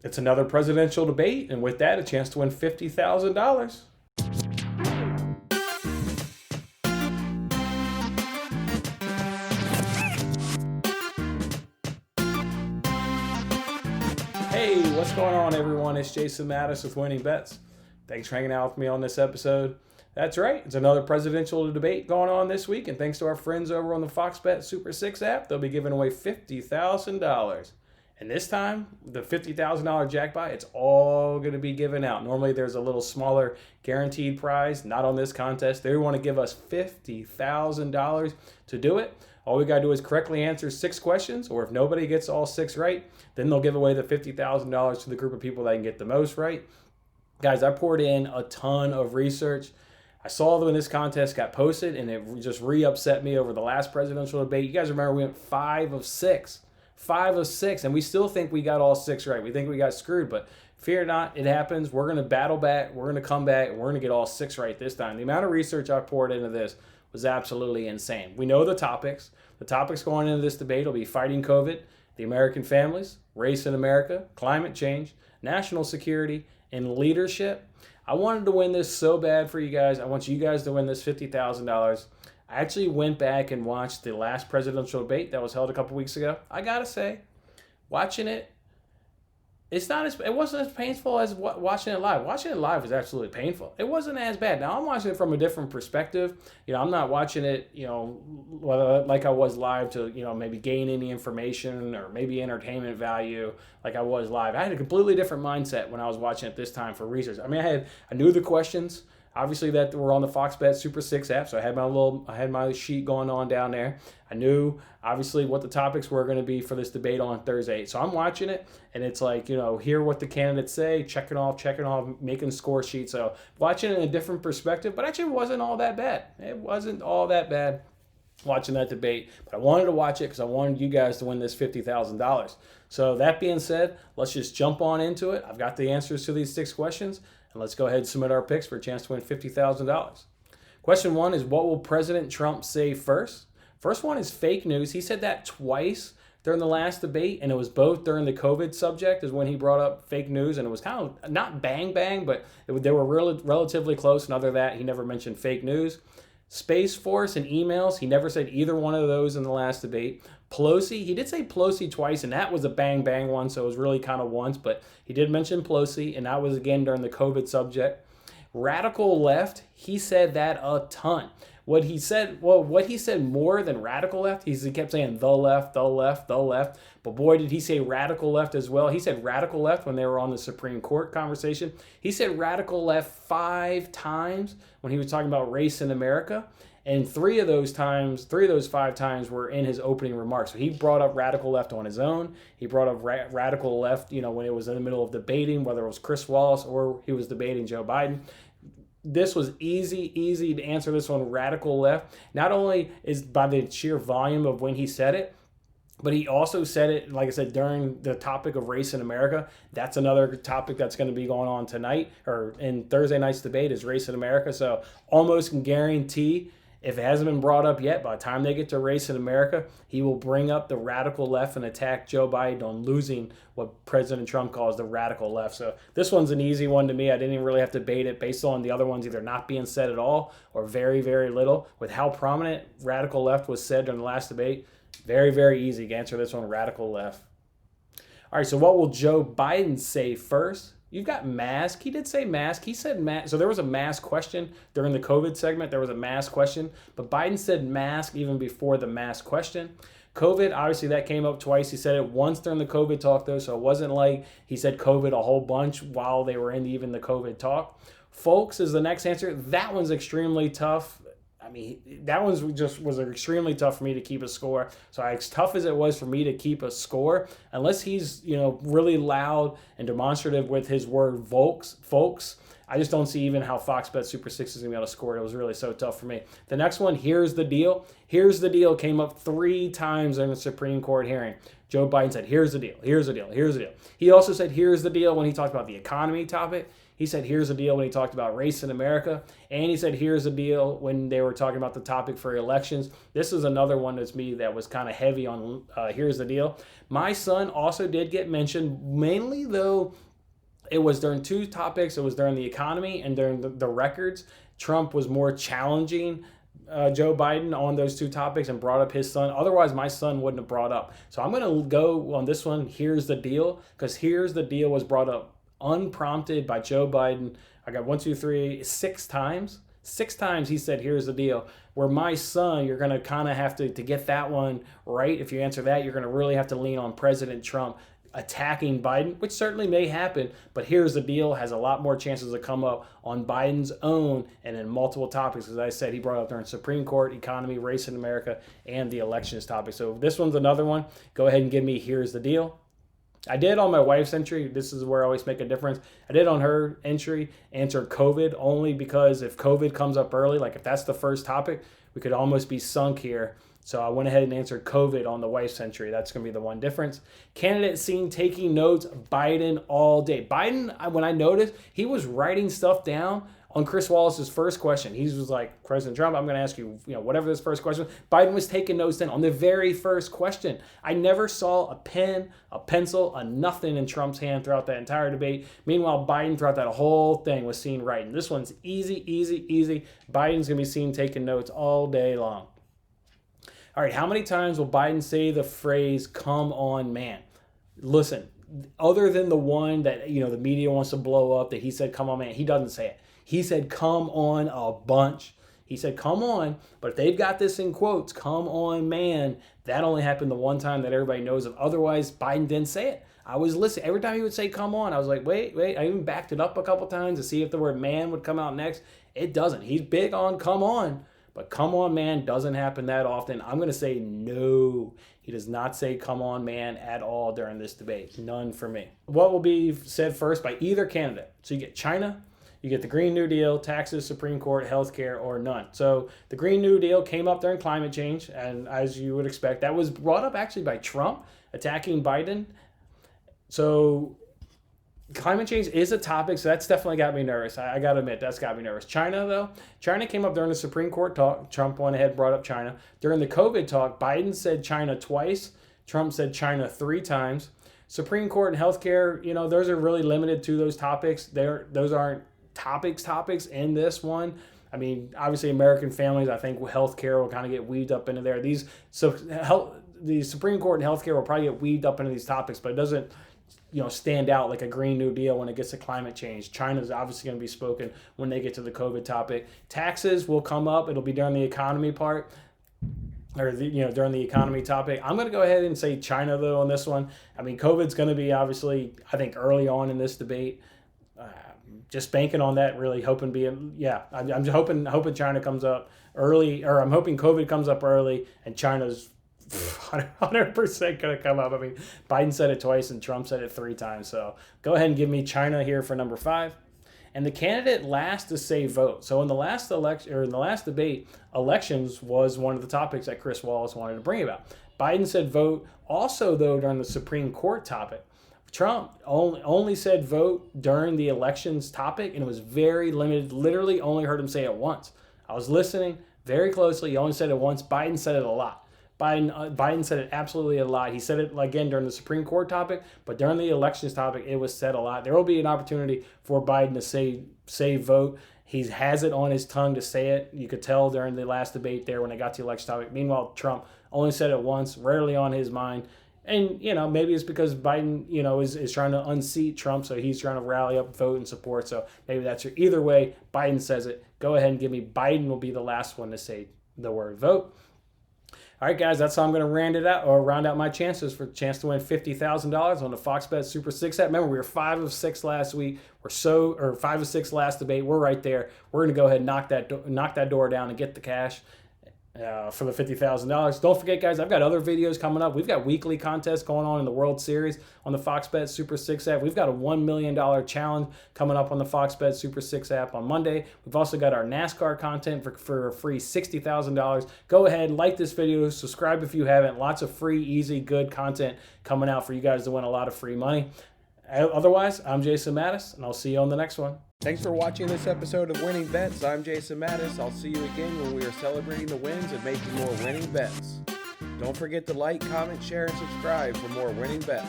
It's another presidential debate, and with that, a chance to win $50,000. Hey, what's going on, everyone? It's Jason Mattis with Winning Bets. Thanks for hanging out with me on this episode. That's right, it's another presidential debate going on this week, and thanks to our friends over on the Fox Bet Super 6 app, they'll be giving away $50,000. And this time, the $50,000 jackpot, it's all going to be given out. Normally, there's a little smaller guaranteed prize. Not on this contest. They want to give us $50,000 to do it. All we got to do is correctly answer 6 questions, or if nobody gets all 6 right, then they'll give away the $50,000 to the group of people that can get the most right. Guys, I poured in a ton of research. I saw when this contest got posted, and it just re-upset me over the last presidential debate. You guys remember we went 5 of 6. 5 of 6, and we still think we got all 6 right. We think we got screwed, but fear not, it happens. We're going to battle back. We're going to come back, and we're going to get all 6 right this time. The amount of research I poured into this was absolutely insane. We know the topics. The topics going into this debate will be fighting COVID, the American families, race in America, climate change, national security, and leadership. I wanted to win this so bad for you guys. I want you guys to win this $50,000. I actually went back and watched the last presidential debate that was held a couple weeks ago. I gotta say, watching it, it wasn't as painful as watching it live. Watching it live was absolutely painful. It wasn't as bad. Now I'm watching it from a different perspective. I'm not watching it, like I was live to, maybe gain any information or maybe entertainment value like I was live. I had a completely different mindset when I was watching it this time for research. I mean, I knew the questions. Obviously, that we're on the Fox Bet Super 6 app, so I had my sheet going on down there. I knew obviously what the topics were going to be for this debate on Thursday. So I'm watching it, and it's like, hear what the candidates say, checking off, making score sheets. So watching it in a different perspective, but actually it wasn't all that bad. It wasn't all that bad watching that debate, but I wanted to watch it because I wanted you guys to win this $50,000. So that being said, let's just jump on into it. I've got the answers to these 6 questions. And let's go ahead and submit our picks for a chance to win $50,000. Question 1 is, what will President Trump say first? First one is fake news. He said that twice during the last debate, and it was both during the COVID subject is when he brought up fake news, and it was kind of not bang bang, but they were relatively close, and other than that, he never mentioned fake news. Space Force and emails, he never said either one of those in the last debate. Pelosi, he did say Pelosi twice, and that was a bang bang one, so it was really kind of once, but he did mention Pelosi, and that was again during the COVID subject. Radical left, he said that a ton. What he said more than radical left, he kept saying the left, the left, the left. But boy, did he say radical left as well. He said radical left when they were on the Supreme Court conversation. He said radical left 5 times when he was talking about race in America. And 3 of those 5 times were in his opening remarks. So he brought up radical left on his own. He brought up radical left, when it was in the middle of debating, whether it was Chris Wallace or he was debating Joe Biden. This was easy to answer this one, radical left. Not only is by the sheer volume of when he said it, but he also said it, like I said, during the topic of race in America. That's another topic that's going to be going on tonight, or in Thursday night's debate, is race in America. So almost can guarantee, if it hasn't been brought up yet, by the time they get to race in America, he will bring up the radical left and attack Joe Biden on losing what President Trump calls the radical left. So this one's an easy one to me. I didn't even really have to debate it based on the other ones either not being said at all or very, very little. With how prominent radical left was said during the last debate, very, very easy to answer this one, radical left. All right, so what will Joe Biden say first? You've got mask. He did say mask. He said mask. So there was a mask question during the COVID segment. There was a mask question. But Biden said mask even before the mask question. COVID, obviously that came up twice. He said it once during the COVID talk, though. So it wasn't like he said COVID a whole bunch while they were in even the COVID talk. Folks is the next answer. That one's extremely tough. I mean, that was extremely tough for me to keep a score. So as tough as it was for me to keep a score, unless he's, really loud and demonstrative with his word folks, I just don't see even how Fox Bet Super 6 is going to be able to score. It was really so tough for me. The next one, here's the deal. Here's the deal came up 3 times in the Supreme Court hearing. Joe Biden said, here's the deal, here's the deal, here's the deal. He also said, here's the deal when he talked about the economy topic. He said, here's the deal when he talked about race in America. And he said, here's the deal when they were talking about the topic for elections. This is another one that's me that was kind of heavy on here's the deal. My son also did get mentioned, mainly though it was during two topics. It was during the economy and during the records. Trump was more challenging Joe Biden on those two topics and brought up his son. Otherwise, my son wouldn't have brought up. So I'm going to go on this one, here's the deal, because here's the deal was brought up unprompted by Joe Biden. I got 6 times. 6 times he said, here's the deal. Where my son, you're going to kind of have to get that one right. If you answer that, you're going to really have to lean on President Trump attacking Biden, which certainly may happen, but here's the deal has a lot more chances to come up on Biden's own and in multiple topics. As I said, he brought up during Supreme Court, economy, race in America, and the elections topic. So this one's another one. Go ahead and give me here's the deal. I did on my wife's entry. This is where I always make a difference. I did on her entry answer COVID only because if COVID comes up early, like if that's the first topic, we could almost be sunk here. So I went ahead and answered COVID on the wife's entry. That's going to be the one difference. Candidate seen taking notes, Biden all day. Biden, when I noticed, he was writing stuff down on Chris Wallace's first question. He was like, President Trump, I'm going to ask you, whatever this first question. Biden was taking notes then on the very first question. I never saw a pen, a pencil, a nothing in Trump's hand throughout that entire debate. Meanwhile, Biden throughout that whole thing was seen writing. This one's easy, easy, easy. Biden's going to be seen taking notes all day long. All right, how many times will Biden say the phrase, come on, man? Listen, other than the one that, the media wants to blow up that he said, come on, man, he doesn't say it. He said, come on a bunch. He said, come on, but if they've got this in quotes, come on, man, that only happened the one time that everybody knows of. Otherwise, Biden didn't say it. I was listening. Every time he would say, come on, I was like, wait. I even backed it up a couple times to see if the word man would come out next. It doesn't. He's big on come on, but come on, man doesn't happen that often. I'm going to say no. He does not say come on, man at all during this debate. None for me. What will be said first by either candidate? So you get China, you get the Green New Deal, taxes, Supreme Court, healthcare, or none. So the Green New Deal came up during climate change, and as you would expect, that was brought up actually by Trump attacking Biden. So climate change is a topic, so that's definitely got me nervous. I got to admit, that's got me nervous. China, though, China came up during the Supreme Court talk. Trump went ahead and brought up China. During the COVID talk, Biden said China twice. Trump said China 3 times. Supreme Court and healthcare, those are really limited to those topics. Those aren't topics in this one. I mean, obviously American families, I think healthcare will kind of get weaved up into there. The Supreme Court and healthcare will probably get weaved up into these topics, but it doesn't stand out like a Green New Deal when it gets to climate change. China's obviously going to be spoken when they get to the COVID topic. Taxes will come up. It'll be during the economy part, or during the economy topic. I'm going to go ahead and say China though on this one. I mean, COVID's going to be obviously, I think, early on in this debate. Just banking on that, really hoping I'm hoping China comes up early, or I'm hoping COVID comes up early and China's 100% going to come up. I mean, Biden said it twice and Trump said it 3 times. So go ahead and give me China here for number 5. And the candidate last to say vote. So in the last election, or in the last debate, elections was one of the topics that Chris Wallace wanted to bring about. Biden said vote. Also, though, during the Supreme Court topic, Trump only said vote during the elections topic, and it was very limited. Literally only heard him say it once. I was listening very closely. He only said it once. Biden said it a lot. Biden said it absolutely a lot. He said it again during the Supreme Court topic, but during the elections topic, it was said a lot. There will be an opportunity for Biden to say vote. He has it on his tongue to say it. You could tell during the last debate there when they got to the election topic. Meanwhile, Trump only said it once, rarely on his mind. And, maybe it's because Biden, is trying to unseat Trump, so he's trying to rally up vote and support. So maybe that's your, either way, Biden says it. Go ahead and give me Biden will be the last one to say the word vote. All right, guys, that's how I'm going to round out my chances for a chance to win $50,000 on the Fox Bet Super 6 app. Remember, we were 5 of 6 last week. 5 of 6 last debate. We're right there. We're going to go ahead and knock that door down and get the cash. for the $50,000. Don't forget, guys, I've got other videos coming up. We've got weekly contests going on in the World Series on the Fox Bet Super 6 app. We've got a $1 million challenge coming up on the Fox Bet Super 6 app on Monday. We've also got our NASCAR content for a free $60,000. Go ahead, like this video, subscribe if you haven't. Lots of free, easy, good content coming out for you guys to win a lot of free money. Otherwise, I'm Jason Mattis, and I'll see you on the next one. Thanks for watching this episode of Winning Bets. I'm Jason Mattis. I'll see you again when we are celebrating the wins and making more winning bets. Don't forget to like, comment, share, and subscribe for more winning bets.